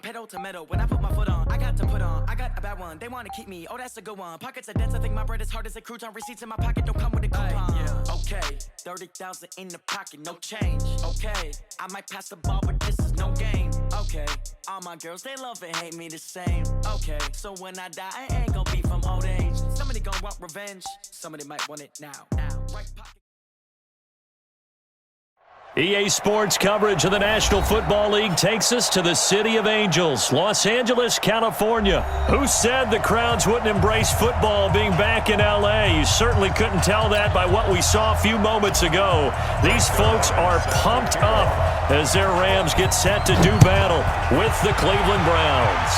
pedal to metal. When I put my foot on, I got to put on. I got a bad one, they wanna keep me. Oh, that's a good one. Pockets are dense, I think my bread is hard as a crouton. Receipts in my pocket don't come with a coupon. Yeah. Okay, 30,000 in the pocket, no change. Okay, I might pass the ball, but this is no game. Okay, all my girls, they love and hate me the same. Okay, so when I die, I ain't gonna be from old age. Somebody gonna want revenge, somebody might want it now. Right pocket. EA Sports coverage of the National Football League takes us to the City of Angels, Los Angeles, California. Who said the crowds wouldn't embrace football being back in L.A.? You certainly couldn't tell that by what we saw a few moments ago. These folks are pumped up as their Rams get set to do battle with the Cleveland Browns.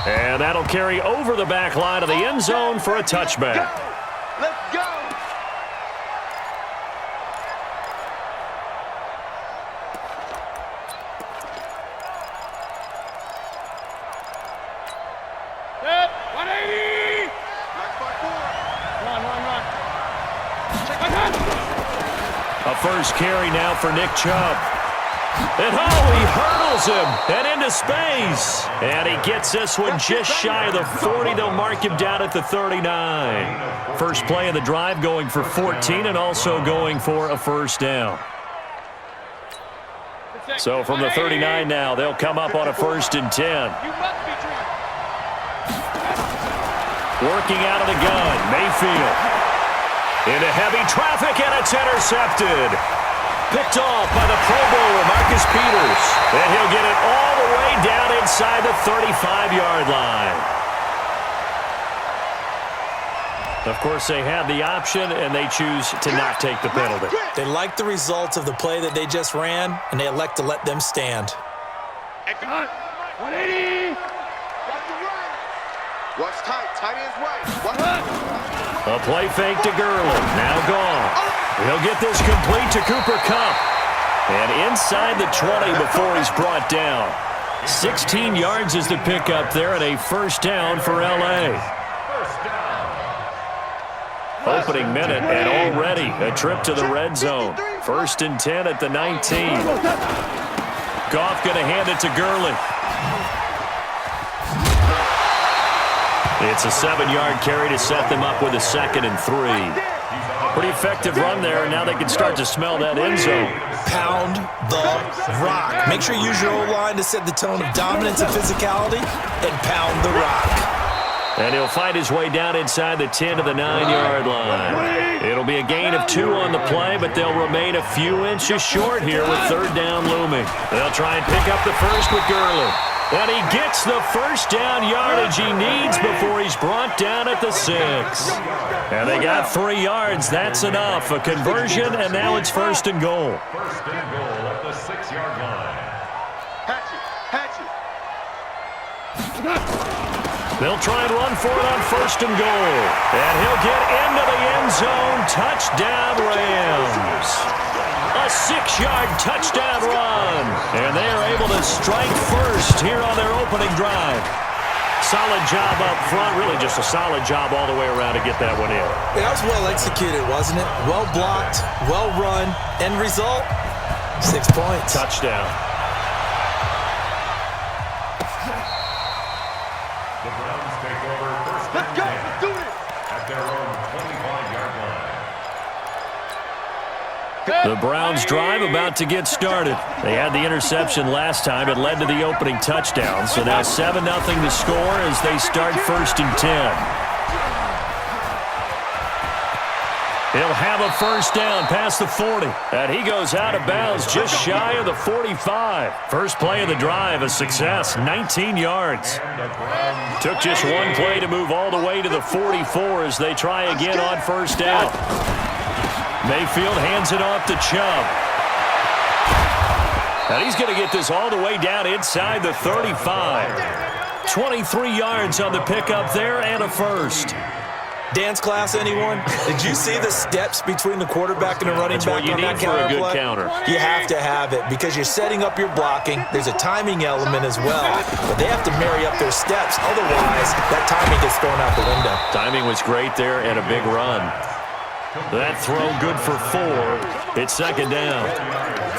And that'll carry over the back line of the end zone for a touchback. Let's go! A first carry now for Nick Chubb. And he hurdles him and into space. And he gets this one just shy of the 40. They'll mark him down at the 39. First play of the drive going for 14 and also going for a first down. So from the 39 now, they'll come up on a 1st and 10. Working out of the gun, Mayfield. Into heavy traffic, and it's intercepted. Picked off by the Pro Bowler, Marcus Peters. And he'll get it all the way down inside the 35-yard line. Of course, they have the option, and they choose to not take the penalty. They like the results of the play that they just ran, and they elect to let them stand. 180. Watch tight. Tight ends right. A play fake to Gurley. Now gone. He'll get this complete to Cooper Kupp. And inside the 20 before he's brought down. 16 yards is the pickup there and a first down for L.A. Opening minute and already a trip to the red zone. 1st and 10 at the 19. Goff going to hand it to Gurley. It's a 7-yard carry to set them up with a 2nd and 3. Pretty effective run there, and now they can start to smell that end zone. Pound the rock. Make sure you use your O-line to set the tone of dominance and physicality, and pound the rock. And he'll find his way down inside the 10 to the 9-yard line. It'll be a gain of 2 on the play, but they'll remain a few inches short here with 3rd down looming. They'll try and pick up the first with Gurley. And he gets the first down yardage he needs before he's brought down at the 6. And they got 3 yards. That's enough. A conversion, and now it's 1st and goal. 1st and goal at the 6-yard line. Hatch it. They'll try and run for it on 1st and goal. And he'll get into the end zone. Touchdown, Rams. A 6-yard touchdown run. And they are able to strike first here on their opening drive. Solid job up front. Really just a solid job all the way around to get that one in. That was well executed, wasn't it? Well blocked, well run. End result, 6 points. Touchdown. The Browns take over 1st and 10. Let's do it. At their own 25-yard line. The Browns drive about to get started. They had the interception last time. It led to the opening touchdown. So now 7-0 to score as they start 1st and 10. He'll have a first down past the 40. And he goes out of bounds just shy of the 45. First play of the drive, a success, 19 yards. Took just one play to move all the way to the 44 as they try again on 1st down. Mayfield hands it off to Chubb. And he's going to get this all the way down inside the 35. 23 yards on the pickup there and a first. Dance class, anyone? Did you see the steps between the quarterback and the running back on that counter play? You need for a good counter. You have to have it because you're setting up your blocking. There's a timing element as well, but they have to marry up their steps. Otherwise, that timing gets thrown out the window. Timing was great there and a big run. That throw good for 4. It's second down.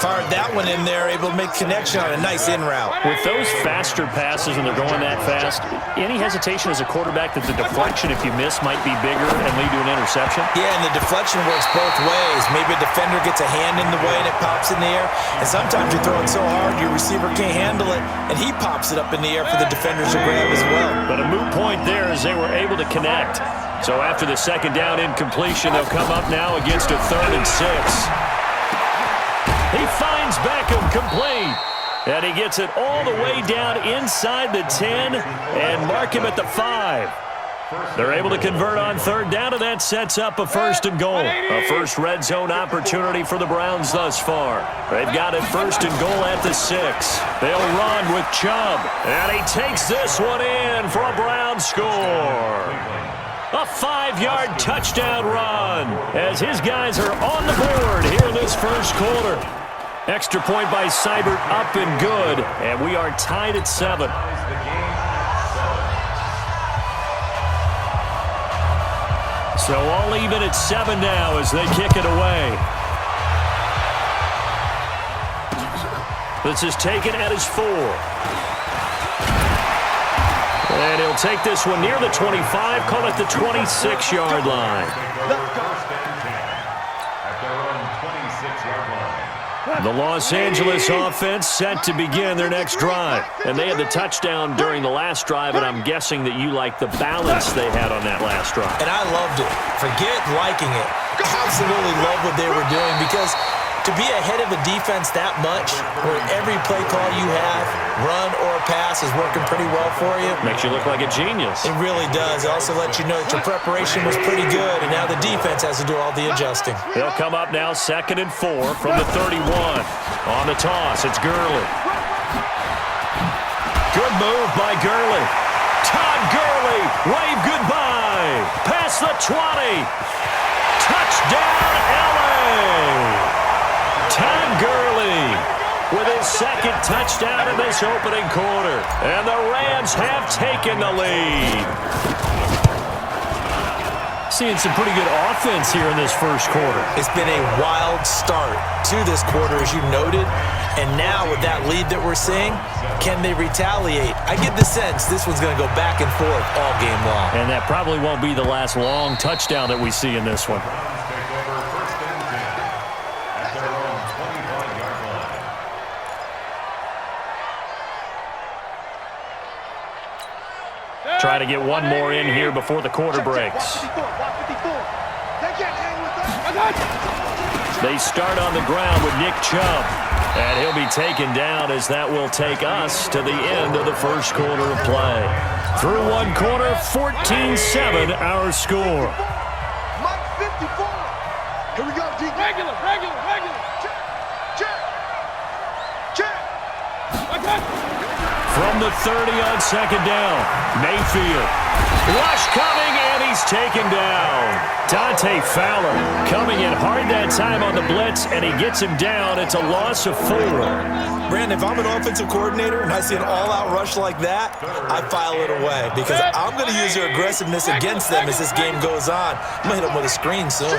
Fired that one in there, able to make connection on a nice in route. With those faster passes and they're going that fast, any hesitation as a quarterback that the deflection, if you miss, might be bigger and lead to an interception? Yeah, and the deflection works both ways. Maybe a defender gets a hand in the way and it pops in the air. And sometimes you're throwing so hard your receiver can't handle it, and he pops it up in the air for the defenders to grab as well. But a moot point there as they were able to connect. So after the second down incompletion, they'll come up now against a 3rd and 6. He finds Beckham complete. And he gets it all the way down inside the 10 and mark him at the 5. They're able to convert on 3rd down, and that sets up a 1st and goal. A first red zone opportunity for the Browns thus far. They've got it 1st and goal at the 6. They'll run with Chubb. And he takes this one in for a Browns score. A 5-yard touchdown run as his guys are on the board here in this first quarter. Extra point by Seibert, up and good, and we are tied at 7. So all even at 7 now as they kick it away. This is taken at his 4. And he'll take this one near the 25, call it the 26-yard line. The Los Angeles offense set to begin their next drive. And they had the touchdown during the last drive, and I'm guessing that you like the balance they had on that last drive. And I loved it. Forget liking it. Absolutely love what they were doing, because to be ahead of a defense that much, where every play call you have, run or pass, is working pretty well for you. Makes you look like a genius. It really does. It also lets you know that your preparation was pretty good, and now the defense has to do all the adjusting. They'll come up now 2nd and 4 from the 31. On the toss, it's Gurley. Good move by Gurley. Todd Gurley, wave goodbye. Past the 20. Touchdown, LA. Todd Gurley with his 2nd touchdown in this opening quarter. And the Rams have taken the lead. Seeing some pretty good offense here in this first quarter. It's been a wild start to this quarter, as you noted. And now with that lead that we're seeing, can they retaliate? I get the sense this one's going to go back and forth all game long. And that probably won't be the last long touchdown that we see in this one. Try to get one more in here before the quarter breaks. They start on the ground with Nick Chubb. And he'll be taken down as that will take us to the end of the first quarter of play. Through one quarter, 14-7 our score. Mike 54. Here we go, D. Regular. Check. From the 30 on 2nd down, Mayfield. Rush coming, and he's taken down. Dante Fowler coming in hard that time on the blitz, and he gets him down. It's a loss of 4. Brandon, if I'm an offensive coordinator and I see an all-out rush like that, I file it away, because I'm going to use their aggressiveness against them as this game goes on. I'm going to hit them with a screen soon.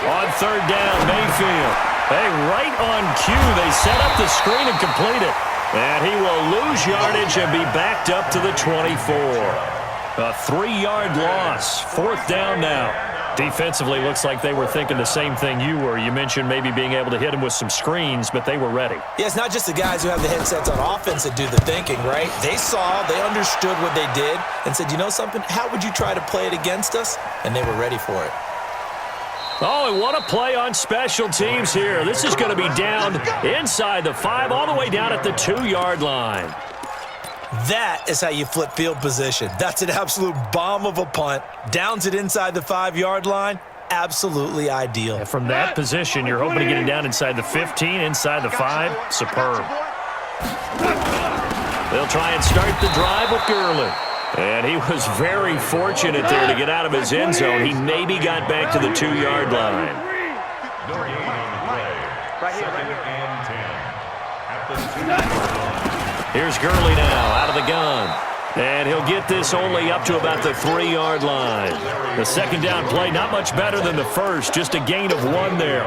On 3rd down, Mayfield. Hey, right on cue, they set up the screen and complete it. And he will lose yardage and be backed up to the 24. A 3-yard loss. 4th down now. Defensively, looks like they were thinking the same thing you were. You mentioned maybe being able to hit him with some screens, but they were ready. Yeah, it's not just the guys who have the headsets on offense that do the thinking, right? They saw, they understood what they did, and said, you know something? How would you try to play it against us? And they were ready for it. Oh, and what a play on special teams here. This is going to be down inside the 5, all the way down at the 2-yard line. That is how you flip field position. That's an absolute bomb of a punt. Downs it inside the 5-yard line. Absolutely ideal. And from that position, you're hoping to get it down inside the 15, inside the 5. Superb. They'll try and start the drive with Gurley. And he was very fortunate there to get out of his end zone. He maybe got back to the 2-yard line. Here's Gurley now out of the gun. And he'll get this only up to about the 3-yard line. The second down play, not much better than the first, just a gain of 1 there.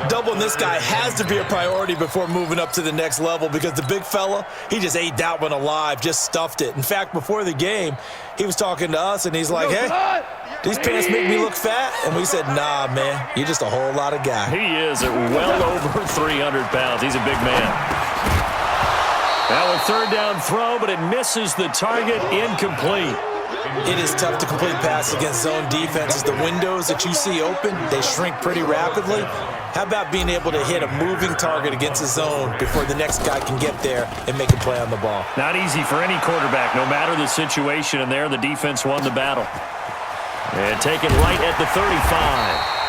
Doubling this guy has to be a priority before moving up to the next level because the big fella, he just ate that one alive, just stuffed it. In fact, before the game, he was talking to us, and he's like, hey, these pants make me look fat? And we said, nah, man, you're just a whole lot of guy. He is at well over 300 pounds. He's a big man. Now a third down throw, but it misses the target, incomplete. It is tough to complete passes against zone defenses. The windows that you see open, they shrink pretty rapidly. How about being able to hit a moving target against a zone before the next guy can get there and make a play on the ball? Not easy for any quarterback, no matter the situation, and there the defense won the battle. And taken right at the 35.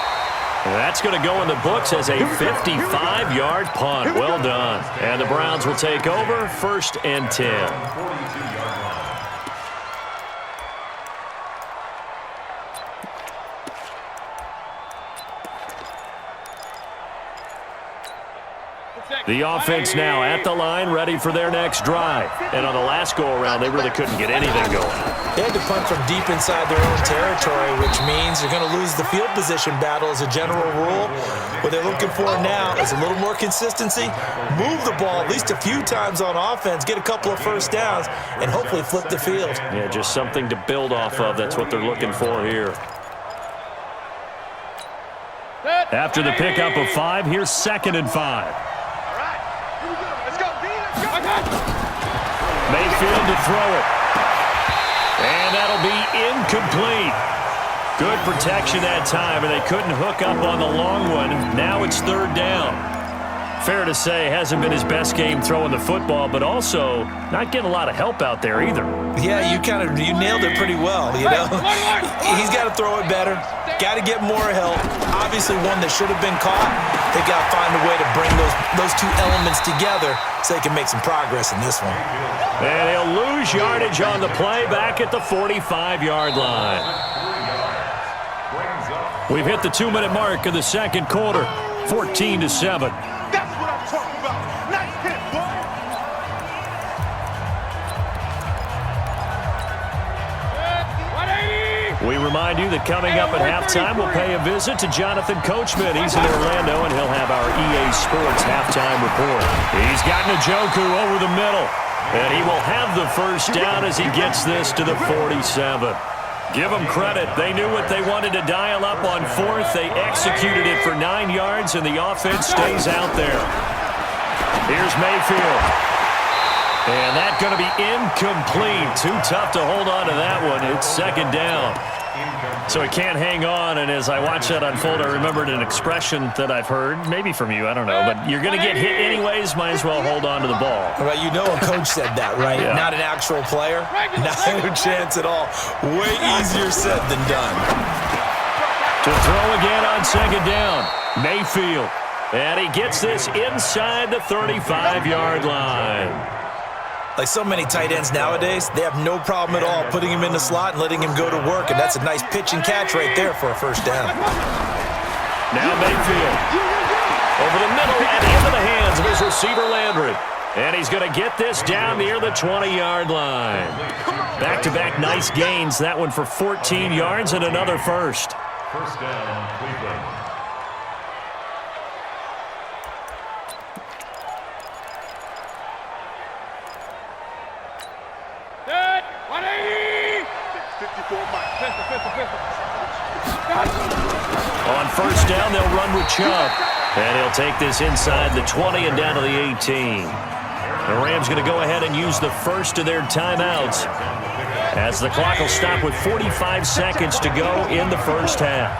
That's going to go in the books as a 55-yard punt. Well done. And the Browns will take over, 1st and 10. The offense now at the line, ready for their next drive. And on the last go-around, they really couldn't get anything going. They had to punt from deep inside their own territory, which means they're going to lose the field position battle as a general rule. What they're looking for now is a little more consistency, move the ball at least a few times on offense, get a couple of first downs, and hopefully flip the field. Yeah, just something to build off of. That's what they're looking for here. After the pickup of 5, here's 2nd and 5. Mayfield to throw it. And that'll be incomplete. Good protection that time, and they couldn't hook up on the long one. Now it's 3rd down. Fair to say, hasn't been his best game throwing the football, but also not getting a lot of help out there either. Yeah, you nailed it pretty well, you know. He's got to throw it better. Got to get more help. Obviously one that should have been caught. They've got to find a way to bring those two elements together so they can make some progress in this one. And he'll lose yardage on the play back at the 45-yard line. We've hit the 2-minute mark of the second quarter, 14-7. That's what I'm talking about. Nice hit, boy. We remind you that coming up at halftime, we'll pay a visit to Jonathan Coachman. He's in Orlando, and he'll have our EA Sports halftime report. He's got Njoku over the middle, and he will have the first down as he gets this to the 47. Give them credit. They knew what they wanted to dial up on 4th. They executed it for 9 yards, and the offense stays out there. Here's Mayfield. And that's going to be incomplete. Too tough to hold on to that one. It's 2nd down. So he can't hang on, and as I watch that unfold, I remembered an expression that I've heard, maybe from you, I don't know, but you're going to get hit anyways, might as well hold on to the ball. Well, you know a coach said that, right? Yeah. Not an actual player. Not a chance at all. Way easier said than done. To throw again on 2nd down, Mayfield. And he gets this inside the 35-yard line. Like so many tight ends nowadays, they have no problem at all putting him in the slot and letting him go to work, and that's a nice pitch and catch right there for a first down. Now Mayfield. Over the middle and into the hands of his receiver Landry. And he's going to get this down near the 20-yard line. Back-to-back nice gains. That one for 14 yards and another first. First down, Cleveland. On first down, they'll run with Chubb. And he'll take this inside the 20 and down to the 18. The Rams going to go ahead and use the first of their timeouts as the clock will stop with 45 seconds to go in the first half.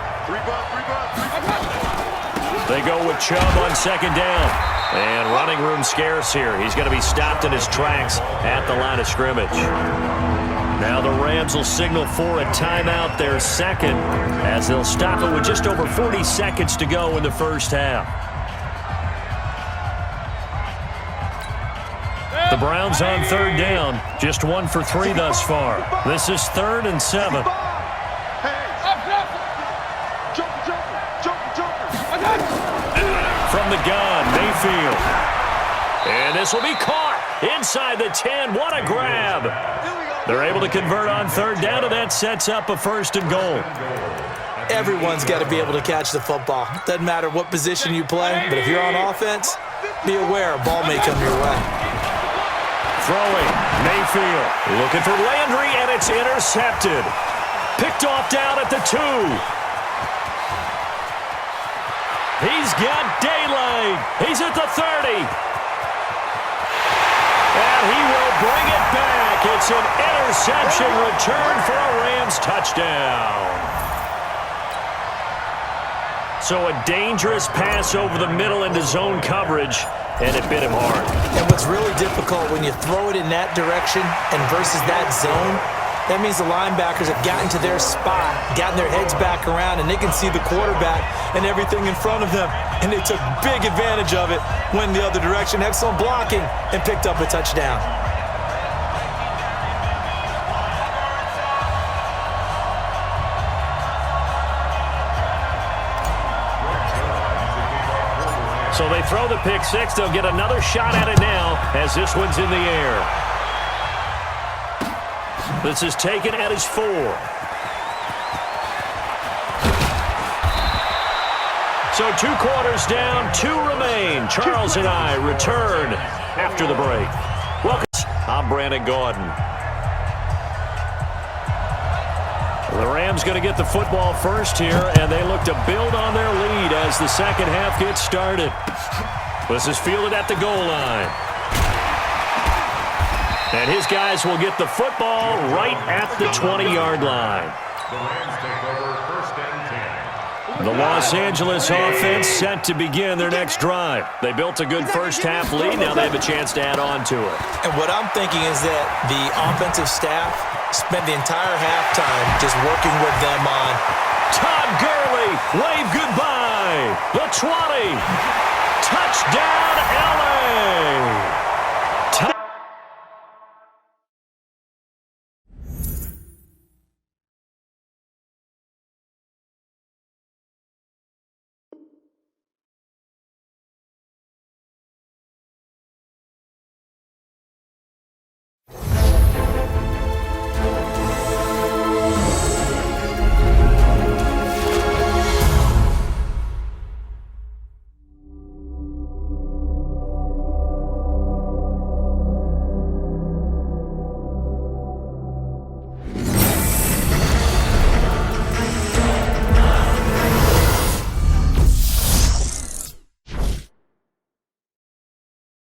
They go with Chubb on 2nd down. And running room scarce here. He's going to be stopped in his tracks at the line of scrimmage. Now the Rams will signal for a timeout, their second, as they'll stop it with just over 40 seconds to go in the first half. The Browns on 3rd down, just 1 for 3 thus far. This is 3rd and 7. From the gun, Mayfield. And this will be caught. Inside the 10, what a grab. They're able to convert on third down, and that sets up a 1st and goal. Everyone's got to be able to catch the football. Doesn't matter what position you play, but if you're on offense, be aware a ball may come your way. Throwing, Mayfield looking for Landry, and it's intercepted. Picked off down at the 2. He's got daylight. He's at the 30. And he will bring it back. It's an interception return for a Rams touchdown. So a dangerous pass over the middle into zone coverage, and it bit him hard. And what's really difficult when you throw it in that direction and versus that zone, that means the linebackers have gotten to their spot, gotten their heads back around, and they can see the quarterback and everything in front of them. And they took big advantage of it, went the other direction, excellent blocking, and picked up a touchdown. So they throw the pick six. They'll get another shot at it now as this one's in the air. This is taken at his 4. So 2 quarters down, 2 remain. Charles and I return after the break. Welcome. I'm Brandon Gordon. The Rams going to get the football first here, and they look to build on their lead as the second half gets started. This is fielded at the goal line. And his guys will get the football right at the 20-yard line. The Rams take over 1st and 10. The Los Angeles offense set to begin their next drive. They built a good first half lead. Now they have a chance to add on to it. And what I'm thinking is that the offensive staff spent the entire halftime just working with them on. Todd Gurley, wave goodbye. The 20. Touchdown.